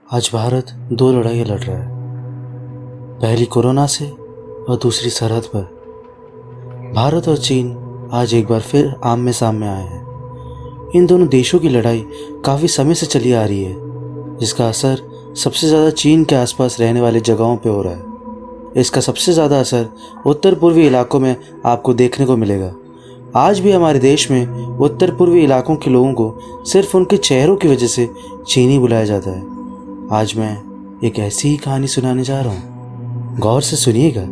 आज भारत दो लड़ाइयाँ लड़ रहा है, पहली कोरोना से और दूसरी सरहद पर। भारत और चीन आज एक बार फिर आमने सामने आए हैं। इन दोनों देशों की लड़ाई काफ़ी समय से चली आ रही है, जिसका असर सबसे ज़्यादा चीन के आसपास रहने वाले जगहों पे हो रहा है। इसका सबसे ज़्यादा असर उत्तर पूर्वी इलाकों में आपको देखने को मिलेगा। आज भी हमारे देश में उत्तर पूर्वी इलाकों के लोगों को सिर्फ उनके चेहरों की वजह से चीनी बुलाया जाता है। आज मैं एक ऐसी ही कहानी सुनाने जा रहा हूँ, गौर से सुनिएगा।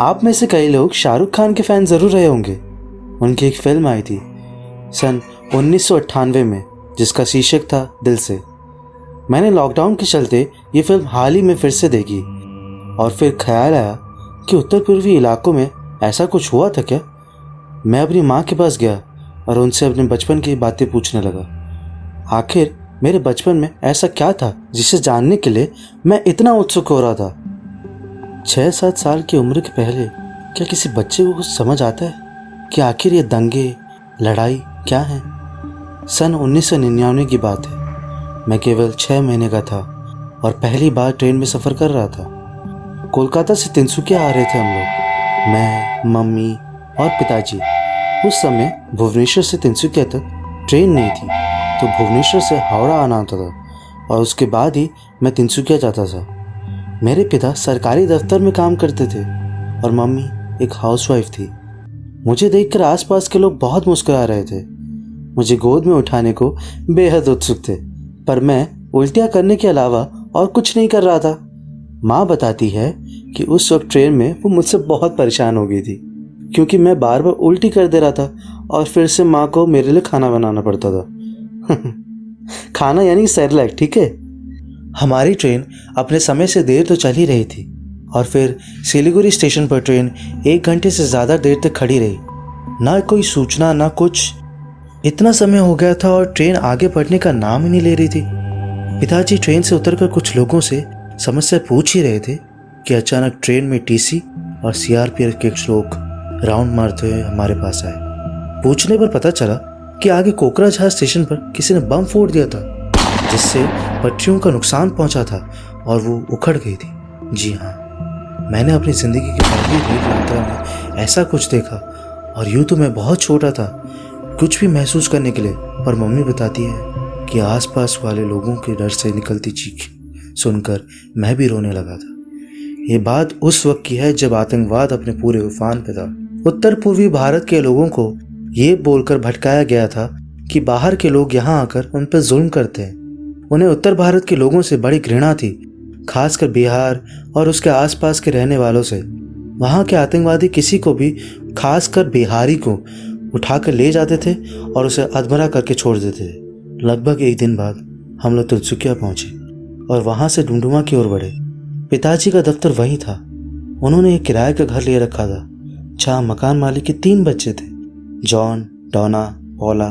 आप में से कई लोग शाहरुख खान के फैन ज़रूर रहे होंगे। उनकी एक फिल्म आई थी सन 1998 में, जिसका शीर्षक था दिल से। मैंने लॉकडाउन के चलते ये फिल्म हाल ही में फिर से देखी और फिर ख्याल आया कि उत्तर पूर्वी इलाकों में ऐसा कुछ हुआ था क्या। मैं अपनी माँ के पास गया और उनसे अपने बचपन की बातें पूछने लगा। आखिर मेरे बचपन में ऐसा क्या था जिसे जानने के लिए मैं इतना उत्सुक हो रहा था। 6-7 साल की उम्र के पहले क्या किसी बच्चे को कुछ समझ आता है कि आखिर ये दंगे लड़ाई क्या है। सन 1999 की बात है। मैं केवल 6 महीने का था और पहली बार ट्रेन में सफ़र कर रहा था। कोलकाता से तिनसुकिया आ रहे थे हम लोग, मैं, मम्मी और पिताजी। उस समय भुवनेश्वर से तिनसुकिया तक ट्रेन नहीं थी, तो भुवनेश्वर से हावड़ा आना होता था और उसके बाद ही मैं तिनसुकिया जाता था। मेरे पिता सरकारी दफ्तर में काम करते थे और मम्मी एक हाउसवाइफ थी। मुझे देखकर आसपास के लोग बहुत मुस्कुरा रहे थे, मुझे गोद में उठाने को बेहद उत्सुक थे, पर मैं उल्टियाँ करने के अलावा और कुछ नहीं कर रहा था। माँ बताती है कि उस वक्त ट्रेन में वो मुझसे बहुत परेशान हो गई थी, क्योंकि मैं बार बार उल्टी कर दे रहा था और फिर से माँ को मेरे लिए खाना बनाना पड़ता था। खाना यानी सेरेलैक, ठीक है। हमारी ट्रेन अपने समय से देर तो चल ही रही थी और फिर सिलीगुड़ी स्टेशन पर ट्रेन 1 घंटे से ज़्यादा देर तक खड़ी रही। ना कोई सूचना, ना कुछ। इतना समय हो गया था और ट्रेन आगे बढ़ने का नाम ही नहीं ले रही थी। पिताजी ट्रेन से उतरकर कुछ लोगों से समस्या पूछ ही रहे थे कि अचानक ट्रेन में टीसी और सीआरपीएफ के लोग राउंड मारते हुए हमारे पास आए। पूछने पर पता चला कि आगे कोकराझार स्टेशन पर किसी ने बम फोड़ दिया था, जिससे पटरियों का नुकसान पहुंचा था और वो उखड़ गई थी। जी हाँ, मैंने अपनी ज़िंदगी की पहली रेल यात्रा में ऐसा कुछ देखा और यूँ तो मैं बहुत छोटा था कुछ भी महसूस करने के लिए, पर मम्मी बताती है कि आसपास वाले लोगों के डर से निकलती चीख सुनकर मैं भी रोने लगा था। ये बात उस वक्त की है जब आतंकवाद अपने पूरे उफान पे था। उत्तर पूर्वी भारत के लोगों को ये बोलकर भटकाया गया था कि बाहर के लोग यहाँ आकर उन पर जुल्म करते हैं। उन्हें उत्तर भारत के लोगों से बड़ी घृणा थी, खासकर बिहार और उसके आसपास के रहने वालों से। वहाँ के आतंकवादी किसी को भी, खासकर बिहारी को, उठाकर ले जाते थे और उसे अधमरा करके छोड़ देते थे। लगभग 1 दिन बाद हम लोग तिनसुकिया पहुँचे और वहाँ से डुमडुमा की ओर बढ़े। पिताजी का दफ्तर वहीं था। उन्होंने एक किराए का घर ले रखा था जहाँ मकान मालिक के 3 बच्चे थे, जॉन, डोना, पॉला,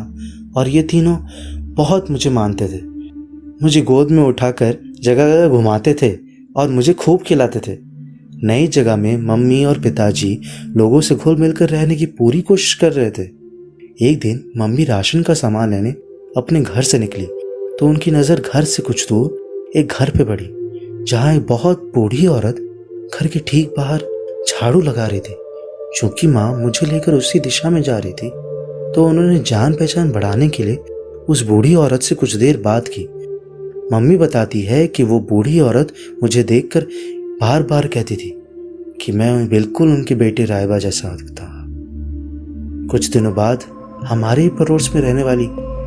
और ये तीनों बहुत मुझे मानते थे। मुझे गोद में उठाकर जगह जगह घुमाते थे और मुझे खूब खिलाते थे। नई जगह में मम्मी और पिताजी लोगों से घुल मिलकर रहने की पूरी कोशिश कर रहे थे। एक दिन मम्मी राशन का सामान लेने अपने घर से निकली तो उनकी नज़र घर से कुछ दूर एक घर पे पड़ी, जहाँ एक बहुत बूढ़ी औरत घर के ठीक बाहर झाड़ू लगा रही थी। चूंकि माँ मुझे लेकर उसी दिशा में जा रही थी, तो उन्होंने जान पहचान बढ़ाने के लिए उस बूढ़ी औरत से कुछ देर बात की। मम्मी बताती है कि वो बूढ़ी औरत मुझे देखकर बार बार कहती थी कि मैं बिल्कुल उनके बेटे रायबा जैसा दिखता। कुछ दिनों बाद हमारे पड़ोस में रहने वाली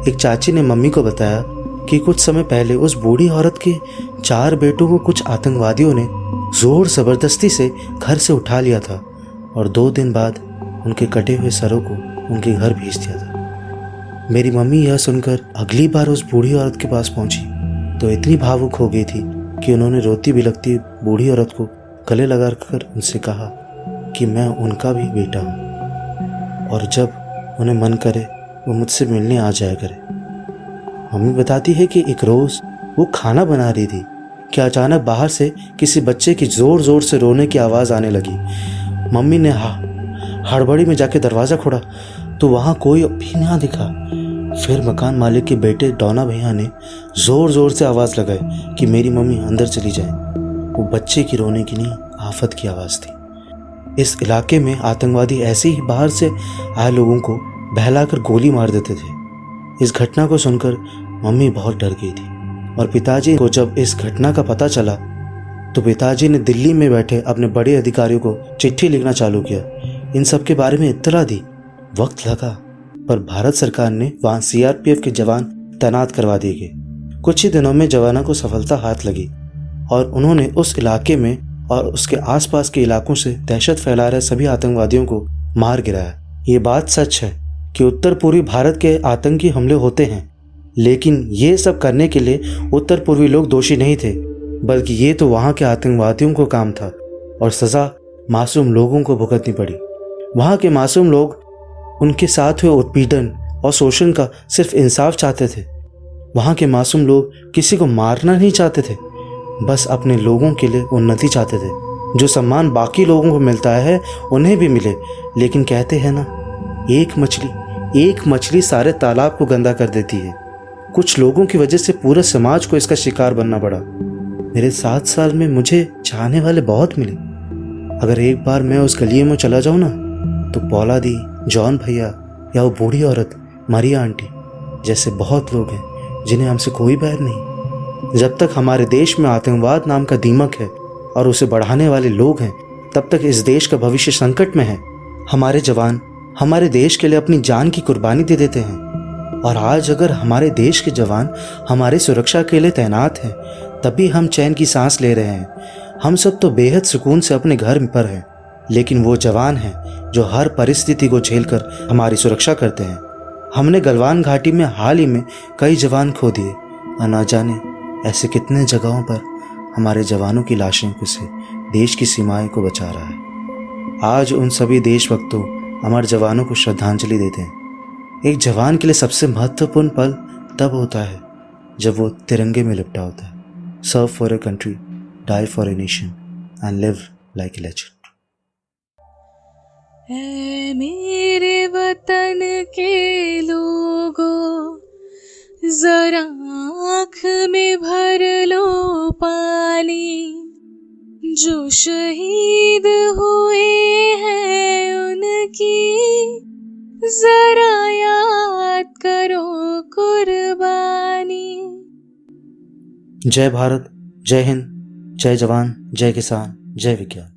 एक चाची ने मम्मी को बताया कि कुछ समय पहले उस बूढ़ी औरत के 4 बेटों को कुछ आतंकवादियों ने जोर ज़बरदस्ती से घर से उठा लिया था और 2 दिन बाद उनके कटे हुए सरों को उनके घर भेज दिया था। मेरी मम्मी यह सुनकर अगली बार उस बूढ़ी औरत के पास पहुंची तो इतनी भावुक हो गई थी कि उन्होंने रोती बिलखती बूढ़ी औरत को गले लगाकर उनसे कहा कि मैं उनका भी बेटा हूँ और जब उन्हें मन करे वो मुझसे मिलने आ जाया करे। मम्मी बताती है कि एक रोज़ वो खाना बना रही थी कि अचानक बाहर से किसी बच्चे की ज़ोर ज़ोर से रोने की आवाज़ आने लगी। मम्मी ने हड़बड़ी में जाके दरवाज़ा खोला तो वहाँ कोई भी ना दिखा। फिर मकान मालिक के बेटे डोना भैया ने जोर जोर से आवाज लगाई कि मेरी मम्मी अंदर चली जाए। वो बच्चे की रोने की नहीं, आफत की आवाज थी। इस इलाके में आतंकवादी ऐसे ही बाहर से आए लोगों को बहलाकर गोली मार देते थे। इस घटना को सुनकर मम्मी बहुत डर गई थी और पिताजी को जब इस घटना का पता चला तो पिताजी ने दिल्ली में बैठे अपने बड़े अधिकारियों को चिट्ठी लिखना चालू किया। इन सब के बारे में इत्तला दी। वक्त लगा पर भारत सरकार ने वहां सीआरपीएफ के जवान तैनात करवा दिए गए। कुछ ही दिनों में जवानों को सफलता हाथ लगी और उन्होंने उस इलाके में और उसके आसपास के इलाकों से दहशत फैला रहे सभी आतंकवादियों को मार गिराया। ये बात सच है कि उत्तर पूर्वी भारत के आतंकी हमले होते हैं, लेकिन ये सब करने के लिए उत्तर पूर्वी लोग दोषी नहीं थे, बल्कि ये तो वहाँ के आतंकवादियों को काम था और सज़ा मासूम लोगों को भुगतनी पड़ी। वहाँ के मासूम लोग उनके साथ हुए उत्पीड़न और शोषण का सिर्फ इंसाफ चाहते थे। वहाँ के मासूम लोग किसी को मारना नहीं चाहते थे, बस अपने लोगों के लिए उन्नति चाहते थे। जो सम्मान बाकी लोगों को मिलता है उन्हें भी मिले, लेकिन कहते हैं ना, एक मछली सारे तालाब को गंदा कर देती है। कुछ लोगों की वजह से पूरे समाज को इसका शिकार बनना पड़ा। मेरे 7 साल में मुझे चाहने वाले बहुत मिले। अगर एक बार मैं उस गलिए में चला जाऊं ना, तो पौला दी, जॉन भैया या वो बूढ़ी औरत मारिया आंटी जैसे बहुत लोग हैं जिन्हें हमसे कोई बैर नहीं। जब तक हमारे देश में आतंकवाद नाम का दीमक है और उसे बढ़ाने वाले लोग हैं, तब तक इस देश का भविष्य संकट में है। हमारे जवान हमारे देश के लिए अपनी जान की कुर्बानी दे देते हैं, और आज अगर हमारे देश के जवान हमारी सुरक्षा के लिए तैनात हैं, तभी हम चैन की सांस ले रहे हैं। हम सब तो बेहद सुकून से अपने घर पर हैं, लेकिन वो जवान हैं जो हर परिस्थिति को झेलकर हमारी सुरक्षा करते हैं। हमने गलवान घाटी में हाल ही में कई जवान खो दिए, और न जाने ऐसे कितने जगहों पर हमारे जवानों की लाशें से देश की सीमाएं को बचा रहा है। आज उन सभी देशभक्तों हमारे जवानों को श्रद्धांजलि देते हैं। एक जवान के लिए सबसे महत्वपूर्ण पल तब होता है जब वो तिरंगे में लिपटा होता है। Serve for a country, die for a nation and live like a legend. ऐ मेरे वतन के लोगों, जरा आँख में भर लो पानी। जो शहीद हुए हैं उनकी जरा याद करो कुर्बानी। जय भारत, जय हिंद, जय जवान, जय किसान, जय विज्ञान।